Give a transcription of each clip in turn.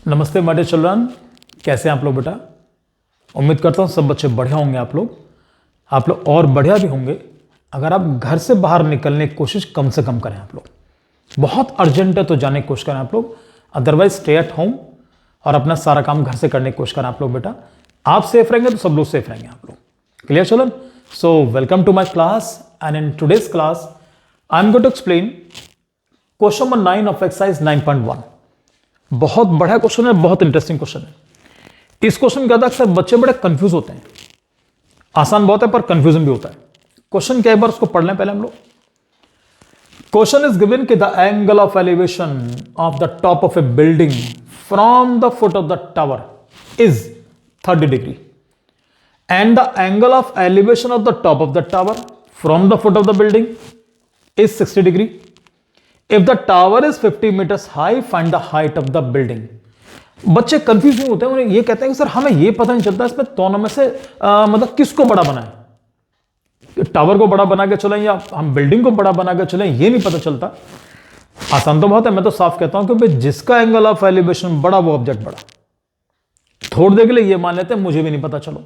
नमस्ते my dear children, कैसे हैं आप लोग बेटा। उम्मीद करता हूँ सब बच्चे बढ़िया होंगे। आप लोग और बढ़िया भी होंगे अगर आप घर से बाहर निकलने की कोशिश कम से कम करें। आप लोग बहुत अर्जेंट है तो जाने की कोशिश करें आप लोग, अदरवाइज स्टे एट होम और अपना सारा काम घर से करने की कोशिश करें आप लोग बेटा। आप सेफ रहेंगे तो सब लोग सेफ रहेंगे आप लोग। Clear children? So welcome to my class and in today's class I am going to explain question number 9 of exercise 9.1। बहुत बड़ा क्वेश्चन है, बहुत इंटरेस्टिंग क्वेश्चन है। इस क्वेश्चन के बाद अक्सर बच्चे बड़े कंफ्यूज होते हैं। आसान बहुत है पर कंफ्यूजन भी होता है। क्वेश्चन क्या, एक बार उसको पढ़ लें पहले हम लोग। क्वेश्चन इज गिवन कि the angle of elevation of the top of A building from the foot of the tower is 30 degree and the angle of elevation of the top of the tower from the foot of the building is 60 degree. If the tower is 50 meters high, find the height of the building. बच्चे confuse नहीं होते हैं, उन्हें ये कहते हैं कि sir हमें ये पता नहीं चलता इसमें दोनों में से मतलब किसको बड़ा बनाए, टावर को बड़ा बना के चलें या हम बिल्डिंग को बड़ा बना के चलें, ये नहीं पता चलता। आसान तो बहुत है, मैं तो साफ कहता हूं कि भाई जिसका एंगल ऑफ एलिवेशन बड़ा वो ऑब्जेक्ट बड़ा। थोड़ी देर के लिए ये मान लेते हैं मुझे भी नहीं पता, चलो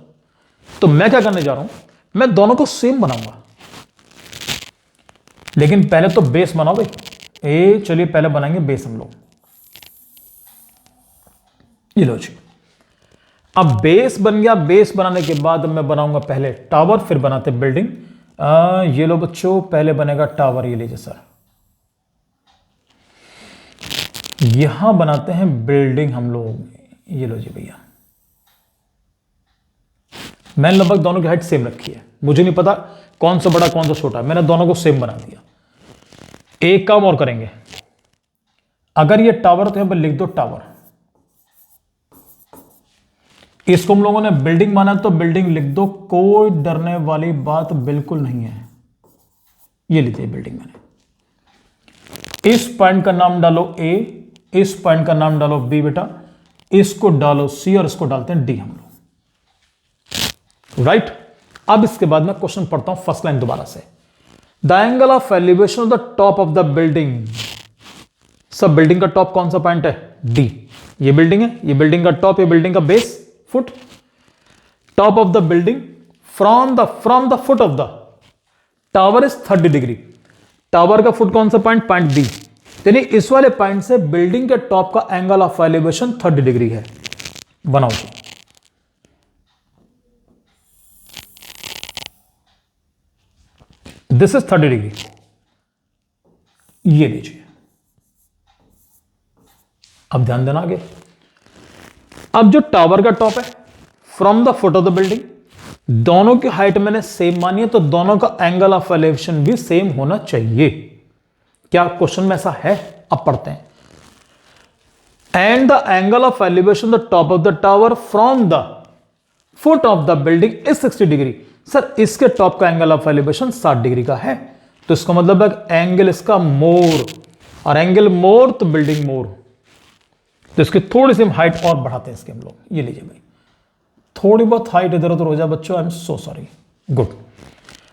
तो मैं क्या करने जा रहा हूं, मैं दोनों को सेम बनाऊंगा। लेकिन पहले तो बेस बनाओ भाई। चलिए पहले बनाएंगे बेस हम लोग। ये लो जी, अब बेस बन गया। बेस बनाने के बाद मैं बनाऊंगा पहले टावर, फिर बनाते बिल्डिंग। ये लो बच्चों, पहले बनेगा टावर। ये लीजिए सर, यहां बनाते हैं बिल्डिंग हम लोग। ये लो जी भैया, मैंने लगभग दोनों की हाइट सेम रखी है। मुझे नहीं पता कौन सा बड़ा कौन सा छोटा, मैंने दोनों को सेम बना दिया। एक काम और करेंगे, अगर ये टावर तो यहां पर लिख दो टावर। इसको हम लोगों ने बिल्डिंग माना तो बिल्डिंग लिख दो, कोई डरने वाली बात बिल्कुल नहीं है। ये लीजिए बिल्डिंग मैंने। इस पॉइंट का नाम डालो ए, इस पॉइंट का नाम डालो बी बेटा, इसको डालो सी और इसको डालते हैं डी हम लोग। राइट। अब इसके बाद मैं क्वेश्चन पढ़ता हूं फर्स्ट लाइन दोबारा से। The angle of elevation of the top of the building. सब बिल्डिंग का टॉप कौन सा पॉइंट है? डी। ये बिल्डिंग है, ये बिल्डिंग का टॉप, ये बिल्डिंग का base foot. Top of the building from the foot of the tower is 30 degree. Tower का फुट कौन सा पॉइंट? Point B. यानी इस वाले पॉइंट से बिल्डिंग के टॉप का एंगल ऑफ एलिवेशन 30 डिग्री है। बनाओ जी। This is 30 degree. ये लीजिए, अब ध्यान देना आगे। अब जो टावर का टॉप है from the foot of the building, दोनों की हाइट मैंने सेम मानी है तो दोनों का एंगल ऑफ एलिवेशन भी सेम होना चाहिए। क्या क्वेश्चन में ऐसा है? अब पढ़ते हैं। And the angle of elevation the top of the tower from the foot of the building is 60 degree. Sir इसके टॉप का एंगल ऑफ एलिवेशन 60 डिग्री का है, तो इसका मतलब है एंगल इसका मोर, और एंगल मोर तो बिल्डिंग मोर। तो इसकी थोड़ी सी हम हाइट और बढ़ाते हैं इसके हम लोग। ये लीजिए भाई, थोड़ी बहुत हाइट इधर उधर हो जाए बच्चों, I am so sorry. Good.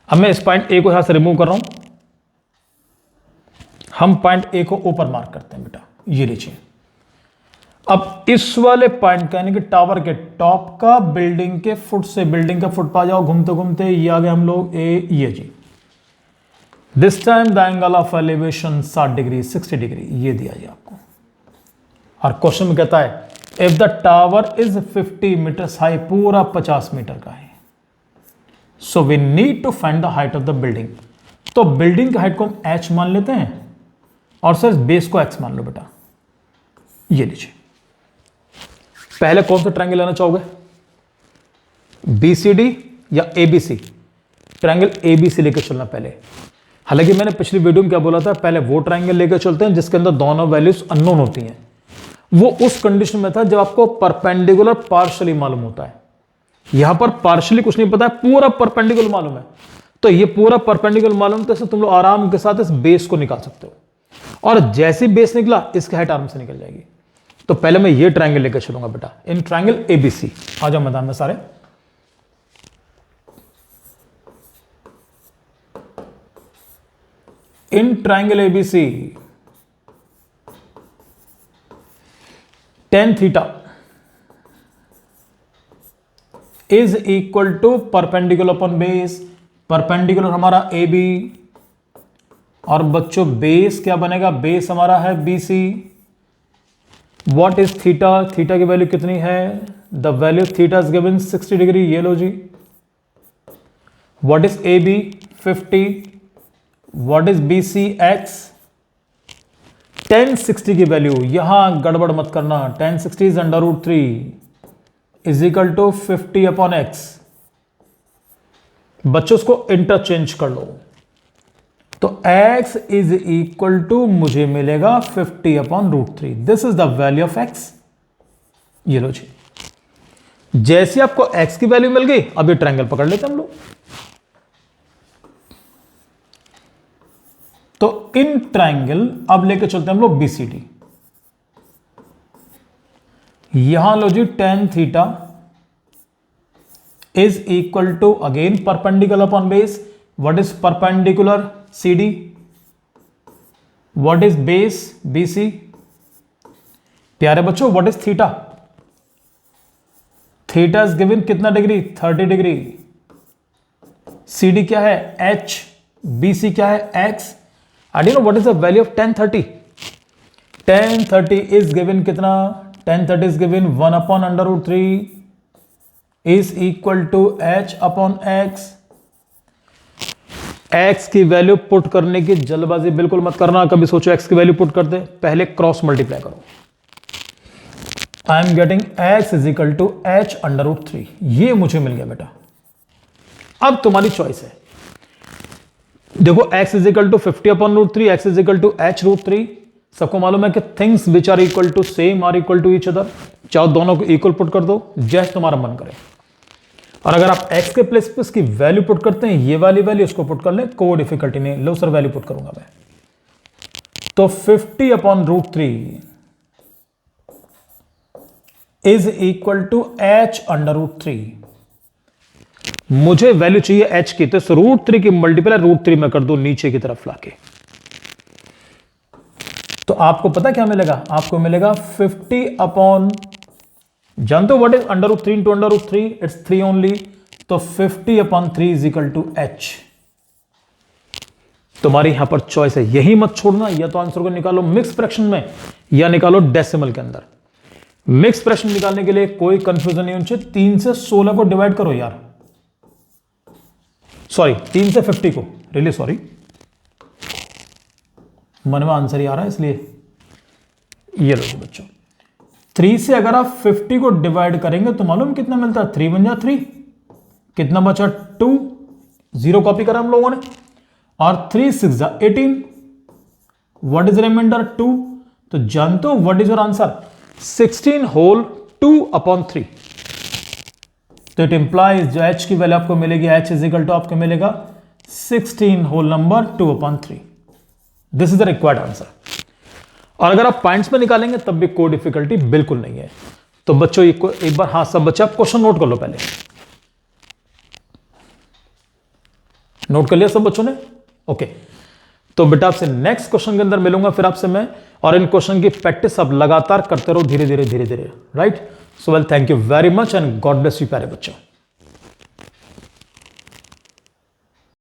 अब मैं इस पॉइंट ए को यहां से रिमूव कर रहा हूं, हम पॉइंट ए को ऊपर मार्क करते हैं बेटा। ये लीजिए, अब इस वाले पॉइंट का यानी कि टावर के टॉप का बिल्डिंग के फुट से, बिल्डिंग का फुट पा जाओ घूमते घूमते, ये आ गए हम लोग ए। ये जी, this time the angle of elevation 60 degree 60 degree ये दिया जी आपको। और क्वेश्चन में कहता है if the tower is 50 metres high, पूरा 50 मीटर का है, so we need to find the height of the building. तो बिल्डिंग की हाइट को हम h मान लेते हैं और सर बेस को x मान लो बेटा। ये लीजिए, पहले कौन सा ट्रायंगल लेना चाहोगे? BCD या ABC? ट्रायंगल ABC लेकर चलना पहले। हालांकि मैंने पिछली वीडियो में क्या बोला था, पहले वो ट्रायंगल लेकर चलते हैं जिसके अंदर दोनों वैल्यूज अननोन होती हैं। वो उस कंडीशन में था जब आपको परपेंडिकुलर पार्शियली मालूम होता है। यहां पर पार्शियली कुछ नहीं पता है, पूरा परपेंडिकुलर मालूम है। तो ये पूरा परपेंडिकुलर मालूम, तो तुम लोग आराम के साथ इस बेस को निकाल सकते हो, और जैसे बेस निकला इसकी हाइट आराम से निकल जाएगी। तो पहले मैं ये ट्रायंगल लेकर चलूंगा बेटा, इन ट्रायंगल ABC। आ जाओ मैदान में सारे। In triangle ABC tan theta is equal to perpendicular upon base, perpendicular हमारा ए बी, और बच्चों बेस क्या बनेगा, बेस हमारा है B C. What is theta, theta की वैल्यू कितनी है, the value theta is given 60 degree, ये लो जी। What is A B 50, what is B C X. tan 60 की वैल्यू यहां गड़बड़ मत करना, tan 60 is √3 is equal to 50 upon x. बच्चों उसको इंटरचेंज कर लो, तो x इज इक्वल टू मुझे मिलेगा 50 upon √3, this is the value of x। ये लो जी, जैसे आपको x की वैल्यू मिल गई, अब ये ट्रायंगल पकड़ लेते हैं हम लोग। तो इन ट्रायंगल अब लेके चलते हैं हम लोग BCD। यहां लो जी, tan theta is equal to again perpendicular upon base. What is perpendicular CD, what is base BC। प्यारे बच्चों what is theta, theta is given कितना डिग्री, 30 डिग्री। CD क्या है H, BC क्या है X। I don't know what is the value of tan 30। tan 30 is given कितना, tan 30 is given 1 upon √3 is equal to H upon X। x की value put करने की जल्दबाजी बिल्कुल मत करना, कभी सोचो x की वैल्यू पुट कर दे, पहले क्रॉस मल्टीप्लाई करो। I am getting x is equal to H √3, ये मुझे मिल गया बेटा। अब तुम्हारी चॉइस है, देखो x is equal to 50 upon √3, x is equal to H √3। सबको मालूम है कि things which are equal to same are equal to each other, चाहो दोनों को इक्वल पुट कर दो जैसे तुम्हारा मन करे। और अगर आप x के प्लेस पे इसकी वैल्यू पुट करते हैं, ये वाली वैल्यू इसको पुट कर ले, कोई डिफिकल्टी नहीं। लो सर वैल्यू पुट करूंगा मैं, तो 50 upon √3 is equal to H √3। मुझे वैल्यू चाहिए h की, तो इस √3 की मल्टीप्लाई √3 में कर दो नीचे की तरफ लाके, तो आपको पता क्या मिलेगा, आपको मिलेगा 50 अपॉन, जानते हो what is √3 into √3, it's 3 only, तो 50 upon 3 is equal to H। तुम्हारी यहां पर चॉइस है, यही मत छोड़ना, या तो आंसर को निकालो मिक्स फ्रैक्शन में या निकालो डेसिमल के अंदर। मिक्स फ्रैक्शन निकालने के लिए कोई कंफ्यूजन नहीं होनी चाहिए, 3 से 16 को डिवाइड करो यार, सॉरी 3 से 50 को, रियली सॉरी, मन में आंसर ही आ रहा है इसलिए। ये लो बच्चों, 3 से अगर आप 50 को डिवाइड करेंगे तो मालूम कितना मिलता है, 3 बन जा 3, कितना बचा 2, 0 कॉपी करा हम लोगों ने, और 3 6 जा 18, व्हाट इज रिमाइंडर 2। तो जानते हो what is your answer, 16 whole 2 upon 3। तो इट इंप्लाइज जो h की वैल्यू आपको मिलेगी, h इज इक्वल टू आपको मिलेगा 16 whole number 2 upon 3। This is the required answer. और अगर आप पॉइंट्स में निकालेंगे तब भी कोई डिफिकल्टी बिल्कुल नहीं है। तो बच्चों एक बार, हाँ सब बच्चे आप क्वेश्चन नोट कर लो, पहले नोट कर लिया सब बच्चों ने, ओके। तो बेटा आपसे नेक्स्ट क्वेश्चन के अंदर मिलूंगा फिर आपसे मैं, और इन क्वेश्चन की प्रैक्टिस आप लगातार करते रहो धीरे धीरे धीरे धीरे, right. So well, thank you very much and God bless you प्यारे बच्चों।